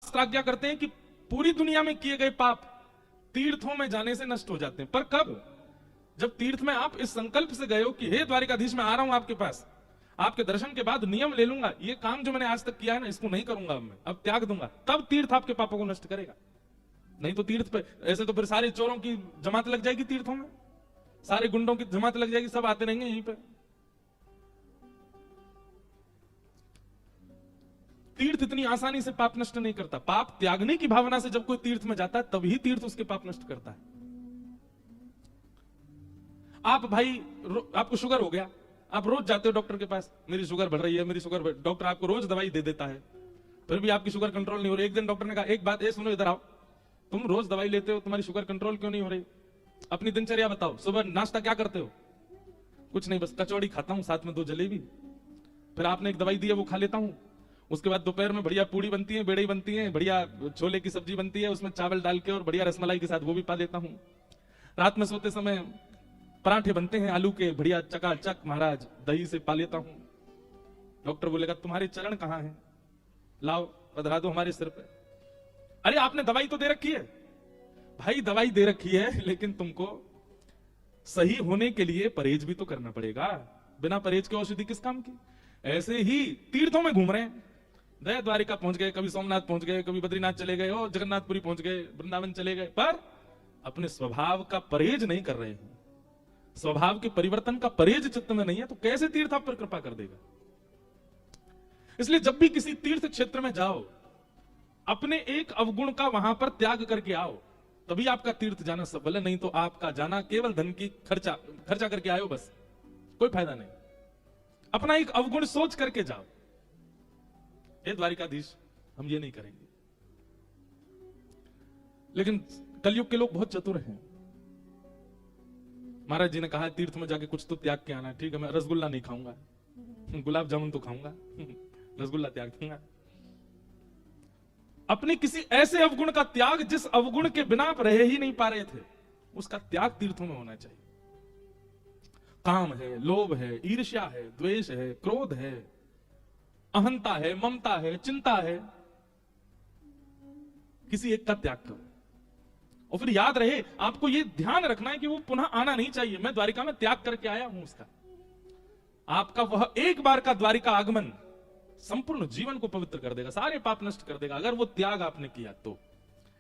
शास्त्र आज्ञा करते हैं कि पूरी दुनिया में किए गए पाप तीर्थों में जाने से नष्ट हो जाते हैं। पर कब? जब तीर्थ में आप इस संकल्प से गए हो कि हे द्वारिकाधीश, मैं आ रहा हूं आपके पास, आपके दर्शन के बाद नियम ले लूंगा, ये काम जो मैंने आज तक किया है ना, इसको नहीं करूंगा अब मैं, अब त्याग दूंगा, तब तीर्थ आपके पापों को नष्ट करेगा। नहीं तो तीर्थ पे ऐसे तो फिर सारे चोरों की जमात लग जाएगी तीर्थों में, सारे गुंडों की जमात लग जाएगी, सब आते रहेंगे यहीं पे। तीर्थ इतनी आसानी से पाप नष्ट नहीं करता। पाप त्यागने की भावना से जब कोई तीर्थ में जाता है तभी तीर्थ उसके पाप नष्ट करता है। आप भाई आपको शुगर हो गया, आप रोज जाते हो डॉक्टर के पास, मेरी शुगर बढ़ रही है, मेरी शुगर, डॉक्टर आपको रोज दवाई दे देता है, फिर भी आपकी शुगर कंट्रोल नहीं हो रही। एक दिन डॉक्टर ने कहा, एक बात ये सुनो, इधर आओ, तुम रोज दवाई लेते हो, तुम्हारी शुगर कंट्रोल क्यों नहीं हो रही? अपनी दिनचर्या बताओ, सुबह नाश्ता क्या करते हो? कुछ नहीं, बस कचौड़ी खाता हूं, साथ में 2 जलेबी। फिर आपने एक दवाई दी है, वो खा लेता हूं। उसके बाद दोपहर में बढ़िया पूड़ी बनती है, बेड़ई बनती है, बढ़िया छोले की सब्जी बनती है, उसमें चावल डाल के और बढ़िया रसमलाई के साथ वो भी पा लेता हूं। रात में सोते समय पराठे बनते हैं आलू के, बढ़िया चकाचक महाराज, दही से पा लेता हूं। डॉक्टर बोलेगा, तुम्हारे चरण कहां हैं, लाओ पधरा दो हमारे सिर पे। अरे आपने दवाई तो दे रखी है भाई, दवाई दे रखी है, लेकिन तुमको सही होने के लिए परहेज भी तो करना पड़ेगा। बिना परहेज के औषधि किस काम की? ऐसे ही तीर्थों में घूम रहे हैं, दया द्वारिका पहुंच गए, कभी सोमनाथ पहुंच गए, कभी बद्रीनाथ चले गए, और जगन्नाथपुरी पहुंच गए, वृंदावन चले गए, पर अपने स्वभाव का परहेज नहीं कर रहे हैं, स्वभाव के परिवर्तन का परहेज चित्त में नहीं है, तो कैसे तीर्थ आप पर कृपा कर देगा? इसलिए जब भी किसी तीर्थ क्षेत्र में जाओ, अपने एक अवगुण का वहां पर त्याग करके आओ, तभी आपका तीर्थ जाना सफल है। नहीं तो आपका जाना केवल धन की खर्चा करके आयो, बस कोई फायदा नहीं। अपना एक अवगुण सोच करके जाओ। हे द्वारिकाधीश, हम ये नहीं करेंगे। लेकिन कलयुग के लोग बहुत चतुर हैं। महाराज जी ने कहा तीर्थ में जाके कुछ तो त्याग के आना। ठीक है, मैं रसगुल्ला नहीं खाऊंगा, गुलाब जामुन तो खाऊंगा, रसगुल्ला त्याग दूंगा। अपने किसी ऐसे अवगुण का त्याग जिस अवगुण के बिना आप रह ही नहीं पा रहे थे, उसका त्याग तीर्थों में होना चाहिए। काम है, लोभ है, ईर्ष्या है, द्वेष है, क्रोध है, अहंता है, ममता है, चिंता है, किसी एक का त्याग करो। और फिर याद रहे, आपको यह ध्यान रखना है कि वो पुनः आना नहीं चाहिए। मैं द्वारिका में त्याग करके आया हूं उसका। आपका वह एक बार का द्वारिका आगमन संपूर्ण जीवन को पवित्र कर देगा, सारे पाप नष्ट कर देगा, अगर वो त्याग आपने किया तो।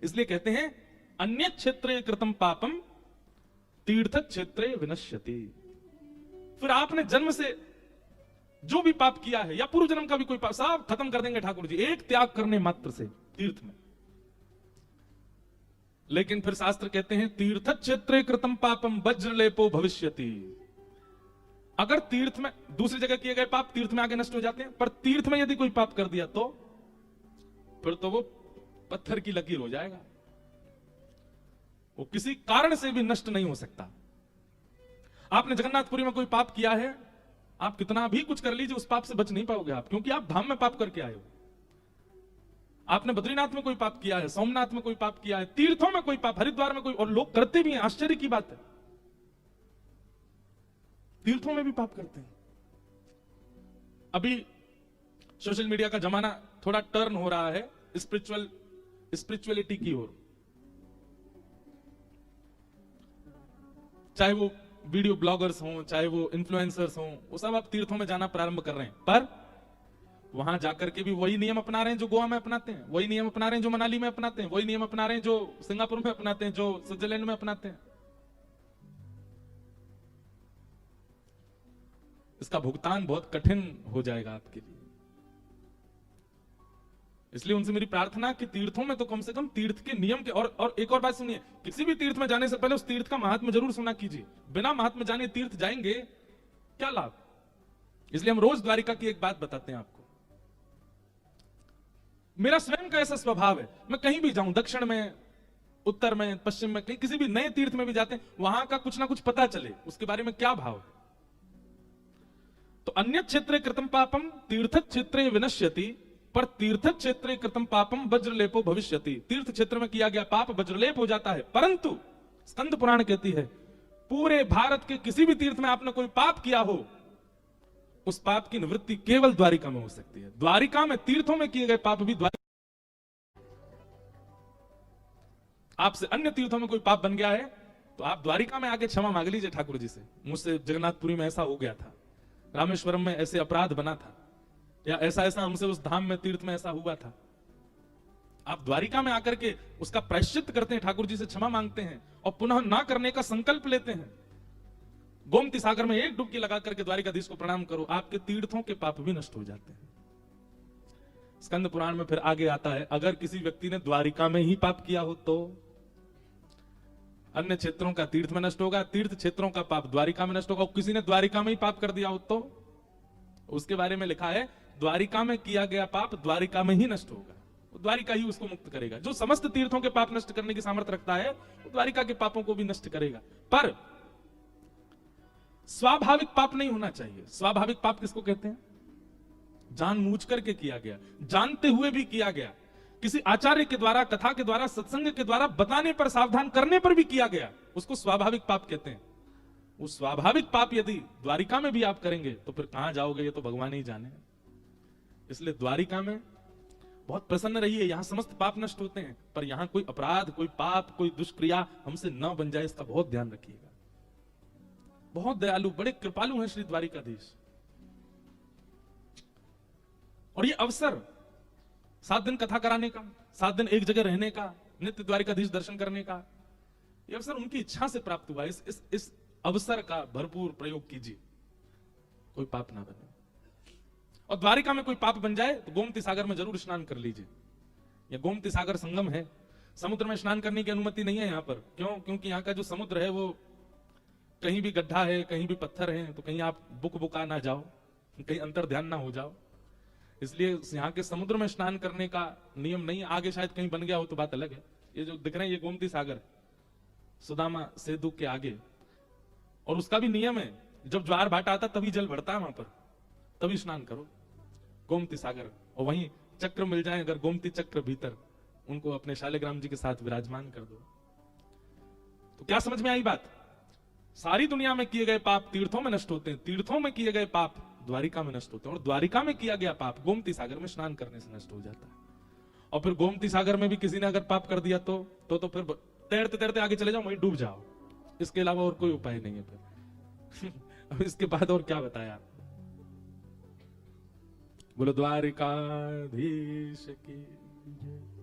इसलिए कहते हैं, अन्य क्षेत्रे कृतम पापम तीर्थ क्षेत्रे विनश्यति। फिर आपने जन्म से जो भी पाप किया है या पूर्व जन्म का भी कोई पाप, सब खत्म कर देंगे ठाकुर जी एक त्याग करने मात्र से तीर्थ में। लेकिन फिर शास्त्र कहते हैं, तीर्थ क्षेत्रे कृतम पापम वज्रलेपो भविष्यति। अगर तीर्थ में दूसरी जगह किए गए पाप तीर्थ में आगे नष्ट हो जाते हैं, पर तीर्थ में यदि कोई पाप कर दिया तो फिर तो वो पत्थर की लकीर हो जाएगा, वो किसी कारण से भी नष्ट नहीं हो सकता। आपने जगन्नाथपुरी में कोई पाप किया है, आप कितना भी कुछ कर लीजिए, उस पाप से बच नहीं पाओगे आप, क्योंकि आप धाम में पाप करके आए हो। आपने बद्रीनाथ में कोई पाप किया है, सोमनाथ में कोई पाप किया है, तीर्थों में कोई पाप, हरिद्वार में कोई, और लोग करते भी हैं, आश्चर्य की बात है, तीर्थों में भी पाप करते हैं। अभी सोशल मीडिया का जमाना थोड़ा टर्न हो रहा है स्पिरिचुअलिटी की ओर। चाहे वो वीडियो ब्लॉगर्स हों, चाहे वो इन्फ्लुएंसर्स हों, वो सब अब तीर्थों में जाना प्रारंभ कर रहे हैं, पर वहां जाकर के भी वही नियम अपना रहे हैं जो गोवा में अपनाते हैं, वही नियम अपना रहे हैं जो मनाली में अपनाते हैं, वही नियम अपना रहे हैं जो सिंगापुर में अपनाते हैं, जो स्विट्जरलैंड में अपनाते हैं। इसका भुगतान बहुत कठिन हो जाएगा आपके लिए। इसलिए उनसे मेरी प्रार्थना कि तीर्थों में तो कम से कम तीर्थ के नियम के, और एक और बात सुनिए, किसी भी तीर्थ में जाने से पहले उस तीर्थ का महात्म्य जरूर सुना कीजिए। बिना महात्म्य जाने तीर्थ जाएंगे क्या लाभ? इसलिए हम रोज द्वारिका की एक बात बताते हैं आपको। मेरा स्वयं का ऐसा स्वभाव है, मैं कहीं भी जाऊं, दक्षिण में, उत्तर में, पश्चिम में, कहीं किसी भी नए तीर्थ में भी जाते हैं, वहां का कुछ ना कुछ पता चले उसके बारे में क्या भाव है। तो अन्य क्षेत्रे कृतम पापम तीर्थ क्षेत्रे विनश्यति, पर तीर्थ क्षेत्रे कृतम पापम वज्रलेपो भविष्यति। तीर्थ क्षेत्र में किया गया पाप वज्रलेप हो जाता है, परंतु स्कंद पुराण कहती है, पूरे भारत के किसी भी तीर्थ में आपने कोई पाप किया हो, उस पाप की निवृत्ति केवल द्वारिका में हो सकती है। द्वारिका में तीर्थों में किए गए पाप भी आपसे अन्य तीर्थों में कोई पाप बन गया है तो आप द्वारिका में आके क्षमा मांग लीजिए ठाकुर जी से, मुझसे जगन्नाथपुरी में ऐसा हो गया था, रामेश्वरम में ऐसे अपराध बना था, या ऐसा ऐसा हमसे उस धाम में तीर्थ में ऐसा हुआ था। आप द्वारिका में आकर के उसका प्रायश्चित करते हैं, ठाकुर जी से क्षमा मांगते हैं और पुनः ना करने का संकल्प लेते हैं। गोमती सागर में एक डुबकी लगा करके द्वारिकाधीश को प्रणाम करो, आपके तीर्थों के पाप भी नष्ट हो जाते हैं। स्कंद पुराण में फिर आगे आता है, अगर किसी व्यक्ति ने द्वारिका में ही पाप किया हो तो अन्य क्षेत्रों का तीर्थ में नष्ट होगा, तीर्थ क्षेत्रों का पाप द्वारिका में नष्ट होगा। किसी ने द्वारिका में ही पाप कर दिया हो तो उसके बारे में लिखा है, द्वारिका में किया गया पाप द्वारिका में ही नष्ट होगा, द्वारिका ही उसको मुक्त करेगा। जो समस्त तीर्थों के पाप नष्ट करने की सामर्थ्य रखता है वो द्वारिका के पापों को भी नष्ट करेगा। पर स्वाभाविक पाप नहीं होना चाहिए। स्वाभाविक पाप किसको कहते हैं? जानबूझ करके किया गया, जानते हुए भी किया गया, किसी आचार्य के द्वारा, कथा के द्वारा, सत्संग के द्वारा बताने पर, सावधान करने पर भी किया गया, उसको स्वाभाविक पाप कहते हैं। वो स्वाभाविक पाप यदि द्वारिका में भी आप करेंगे तो फिर कहां जाओगे ये तो भगवान ही जाने। इसलिए द्वारिका में बहुत प्रसन्न रहिए, यहां समस्त पाप नष्ट होते हैं, पर यहां कोई अपराध, कोई पाप, कोई दुष्क्रिया हमसे न बन जाए, इसका बहुत ध्यान रखिएगा। बहुत दयालु, बड़े कृपालु हैं श्री द्वारिकाधीश। और ये अवसर 7 दिन कथा कराने का, 7 दिन एक जगह रहने का, नित्य द्वारिकाधीश दर्शन करने का, ये अवसर उनकी इच्छा से प्राप्त हुआ। इस अवसर का भरपूर प्रयोग कीजिए, कोई पाप ना बने। और द्वारिका में कोई पाप बन जाए तो गोमती सागर में जरूर स्नान कर लीजिए। यह गोमती सागर संगम है, समुद्र में स्नान करने की अनुमति नहीं है यहां पर। क्यों? क्योंकि यहाँ का जो समुद्र है वो कहीं भी गड्ढा है, कहीं भी पत्थर है, तो कहीं आप बुका ना जाओ, कहीं अंतर ध्यान ना हो जाओ, इसलिए यहाँ के समुद्र में स्नान करने का नियम नहीं है। आगे शायद कहीं बन गया हो तो बात अलग है। ये जो दिख रहे हैं ये गोमती सागर, सुदामा सेतु के आगे, और उसका भी नियम है, जब ज्वार भाटा आता तभी जल भरता है वहां पर, तभी स्नान करो गोमती सागर। और वहीं चक्र मिल जाए अगर, गोमती चक्र भीतर, उनको अपने शालिग्राम जी के साथ विराजमान कर दो। तो क्या समझ में आई बात? सारी दुनिया में किए गए पाप तीर्थों में नष्ट होते हैं, तीर्थों में किए गए पाप द्वारिका में नष्ट होते हैं, और द्वारिका में किया गया पाप गोमती सागर में स्नान करने से नष्ट हो जाता है। और फिर गोमती सागर में भी किसी ने अगर पाप कर दिया तो फिर तैरते तैरते आगे चले जाओ, वहीं डूब जाओ, इसके अलावा और कोई उपाय नहीं है फिर। अब इसके बाद और क्या बताया? बोलो द्वारिकाधीश की जय।